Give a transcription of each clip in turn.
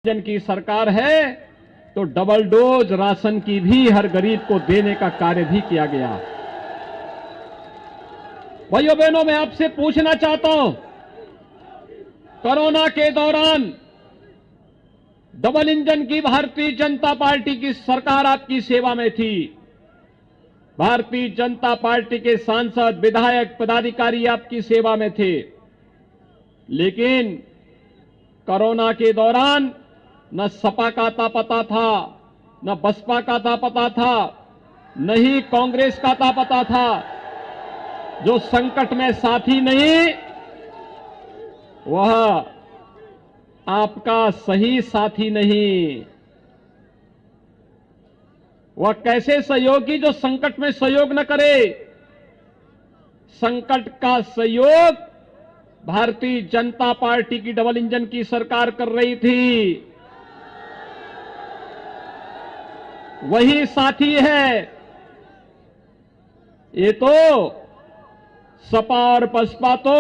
जन की सरकार है तो डबल डोज राशन की भी हर गरीब को देने का कार्य भी किया गया। भाइयों बहनों, मैं आपसे पूछना चाहता हूं, कोरोना के दौरान डबल इंजन की भारतीय जनता पार्टी की सरकार आपकी सेवा में थी। भारतीय जनता पार्टी के सांसद, विधायक, पदाधिकारी आपकी सेवा में थे। लेकिन कोरोना के दौरान न सपा का था पता था, न बसपा का था पता था, न ही कांग्रेस का था पता था। जो संकट में साथी नहीं, वह आपका सही साथी नहीं। वह कैसे सहयोगी जो संकट में सहयोग न करे। संकट का सहयोग भारतीय जनता पार्टी की डबल इंजन की सरकार कर रही थी। वही साथी है। ये तो सपा और बसपा तो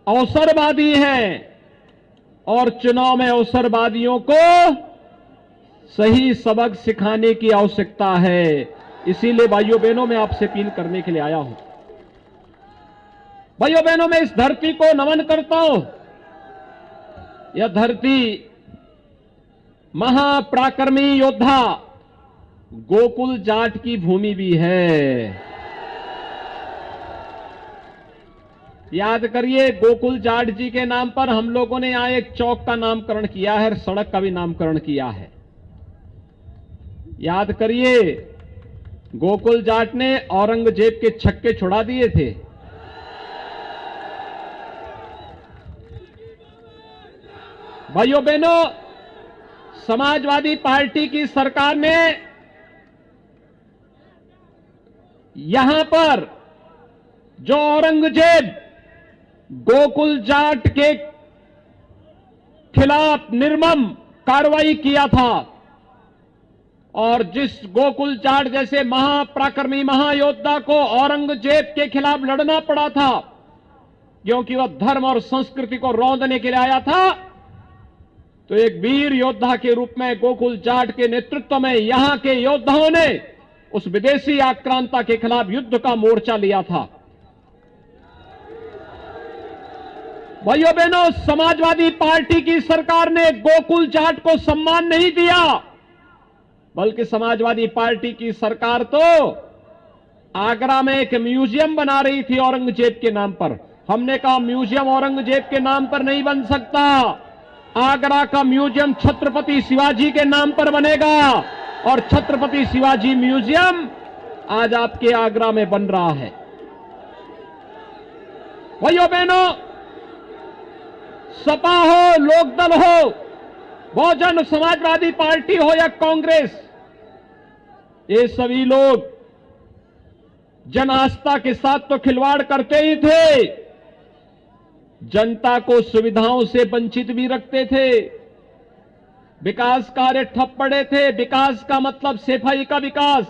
अवसरवादी हैं और चुनाव में अवसरवादियों को सही सबक सिखाने की आवश्यकता है। इसीलिए भाइयों बहनों, मैं आपसे अपील करने के लिए आया हूं। भाइयों बहनों, मैं इस धरती को नमन करता हूं। यह धरती महापराक्रमी योद्धा गोकुल जाट की भूमि भी है। याद करिए, गोकुल जाट जी के नाम पर हम लोगों ने यहां एक चौक का नामकरण किया है, सड़क का भी नामकरण किया है। याद करिए, गोकुल जाट ने औरंगजेब के छक्के छुड़ा दिए थे। भाइयों बहनों, समाजवादी पार्टी की सरकार ने यहां पर जो औरंगजेब गोकुल जाट के खिलाफ निर्मम कार्रवाई किया था और जिस गोकुल जाट जैसे महापराक्रमी महायोद्धा को औरंगजेब के खिलाफ लड़ना पड़ा था, क्योंकि वह धर्म और संस्कृति को रौंदने के लिए आया था, तो एक वीर योद्धा के रूप में गोकुल जाट के नेतृत्व में यहां के योद्धाओं ने उस विदेशी आक्रांता के खिलाफ युद्ध का मोर्चा लिया था। भाइयों बहनों, समाजवादी पार्टी की सरकार ने गोकुल जाट को सम्मान नहीं दिया, बल्कि समाजवादी पार्टी की सरकार तो आगरा में एक म्यूजियम बना रही थी औरंगजेब के नाम पर। हमने कहा म्यूजियम औरंगजेब के नाम पर नहीं बन सकता, आगरा का म्यूजियम छत्रपति शिवाजी के नाम पर बनेगा और छत्रपति शिवाजी म्यूजियम आज आपके आगरा में बन रहा है। भाइयों बहनों, सपा हो, लोकदल हो, बहुजन समाजवादी पार्टी हो या कांग्रेस, ये सभी लोग जन आस्था के साथ तो खिलवाड़ करते ही थे, जनता को सुविधाओं से वंचित भी रखते थे। विकास कार्य ठप पड़े थे। विकास का मतलब सफाई का विकास,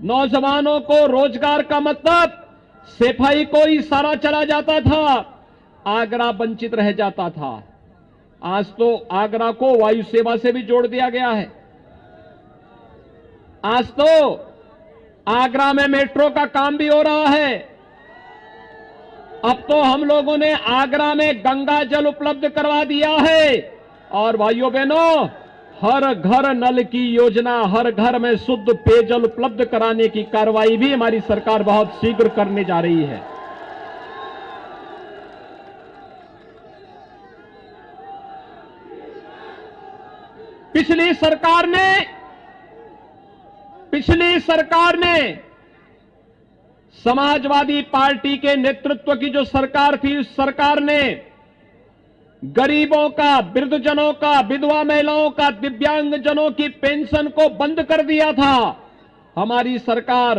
नौजवानों को रोजगार का मतलब सफाई को ही सारा चला जाता था, आगरा वंचित रह जाता था। आज तो आगरा को वायु सेवा से भी जोड़ दिया गया है। आज तो आगरा में मेट्रो का काम भी हो रहा है। अब तो हम लोगों ने आगरा में गंगा जल उपलब्ध करवा दिया है। और भाइयों बहनों, हर घर नल की योजना, हर घर में शुद्ध पेयजल उपलब्ध कराने की कार्रवाई भी हमारी सरकार बहुत शीघ्र करने जा रही है। पिछली सरकार ने समाजवादी पार्टी के नेतृत्व की जो सरकार थी, उस सरकार ने गरीबों का, वृद्धजनों का, विधवा महिलाओं का, दिव्यांगजनों की पेंशन को बंद कर दिया था। हमारी सरकार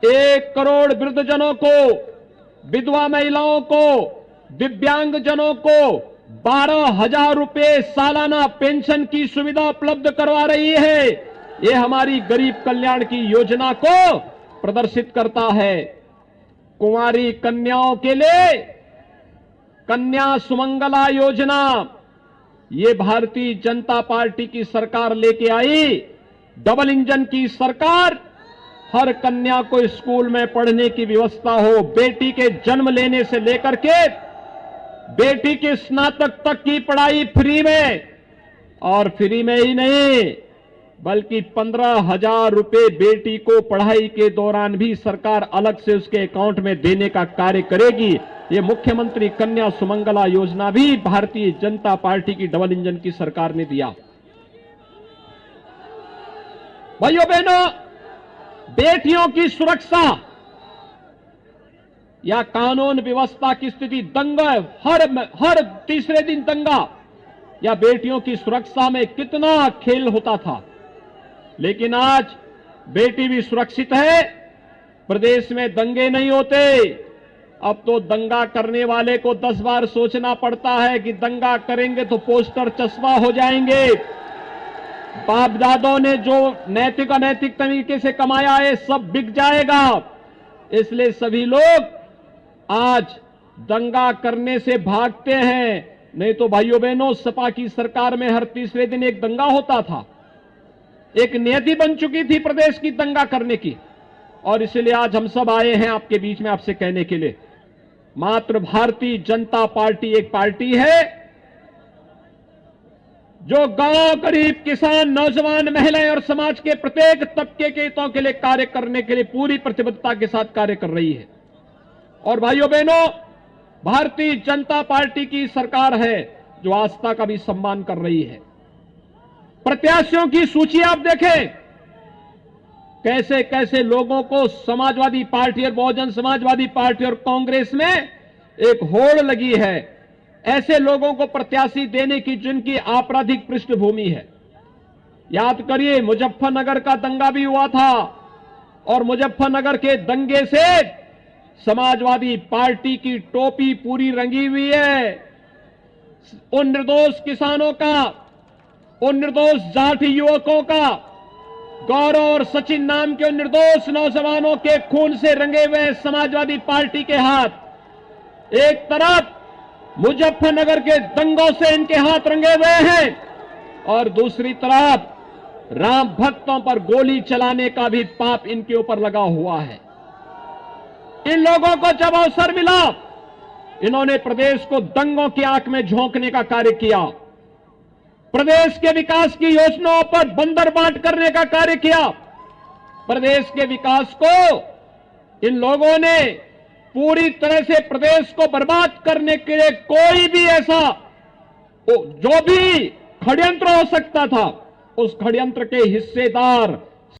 1 करोड़ वृद्धजनों को, विधवा महिलाओं को, दिव्यांगजनों को 12,000 रुपए सालाना पेंशन की सुविधा उपलब्ध करवा रही है। ये हमारी गरीब कल्याण की योजना को प्रदर्शित करता है। कुंवारी कन्याओं के लिए कन्या सुमंगला योजना, ये भारतीय जनता पार्टी की सरकार लेके आई डबल इंजन की सरकार। हर कन्या को स्कूल में पढ़ने की व्यवस्था हो, बेटी के जन्म लेने से लेकर के बेटी की स्नातक तक की पढ़ाई फ्री में, और फ्री में ही नहीं बल्कि 15,000 रुपए बेटी को पढ़ाई के दौरान भी सरकार अलग से उसके अकाउंट में देने का कार्य करेगी। ये मुख्यमंत्री कन्या सुमंगला योजना भी भारतीय जनता पार्टी की डबल इंजन की सरकार ने दिया। भाइयों बहनों, बेटियों की सुरक्षा या कानून व्यवस्था की स्थिति, दंगा, हर तीसरे दिन दंगा, या बेटियों की सुरक्षा में कितना खेल होता था। लेकिन आज बेटी भी सुरक्षित है, प्रदेश में दंगे नहीं होते। अब तो दंगा करने वाले को 10 बार सोचना पड़ता है कि दंगा करेंगे तो पोस्टर चस्पा हो जाएंगे। बाप दादों ने जो नैतिक अनैतिक तरीके से कमाया है सब बिक जाएगा। इसलिए सभी लोग आज दंगा करने से भागते हैं। नहीं तो भाइयों बहनों, सपा की सरकार में हर तीसरे दिन एक दंगा होता था। एक नियति बन चुकी थी प्रदेश की दंगा करने की। और इसलिए आज हम सब आए हैं आपके बीच में आपसे कहने के लिए, मात्र भारतीय जनता पार्टी एक पार्टी है जो गांव, गरीब, किसान, नौजवान, महिलाएं और समाज के प्रत्येक तबके के हितों के लिए कार्य करने के लिए पूरी प्रतिबद्धता के साथ कार्य कर रही है। और भाइयों बहनों, भारतीय जनता पार्टी की सरकार है जो आस्था का भी सम्मान कर रही है। प्रत्याशियों की सूची आप देखें, कैसे कैसे लोगों को समाजवादी पार्टी और बहुजन समाजवादी पार्टी और कांग्रेस में एक होड़ लगी है, ऐसे लोगों को प्रत्याशी देने की जिनकी आपराधिक पृष्ठभूमि है। याद करिए, मुजफ्फरनगर का दंगा भी हुआ था और मुजफ्फरनगर के दंगे से समाजवादी पार्टी की टोपी पूरी रंगी हुई है। उन निर्दोष किसानों का, उन निर्दोष जाति युवकों का, गौरव और सचिन नाम के उन निर्दोष नौजवानों के खून से रंगे हुए समाजवादी पार्टी के हाथ। एक तरफ मुजफ्फरनगर के दंगों से इनके हाथ रंगे हुए हैं और दूसरी तरफ राम भक्तों पर गोली चलाने का भी पाप इनके ऊपर लगा हुआ है। इन लोगों को जब अवसर मिला, इन्होंने प्रदेश को दंगों की आंख में झोंकने का कार्य किया, प्रदेश के विकास की योजनाओं पर बंदर बांट करने का कार्य किया। प्रदेश के विकास को इन लोगों ने पूरी तरह से प्रदेश को बर्बाद करने के लिए कोई भी ऐसा जो भी षड्यंत्र हो सकता था, उस षड्यंत्र के हिस्सेदार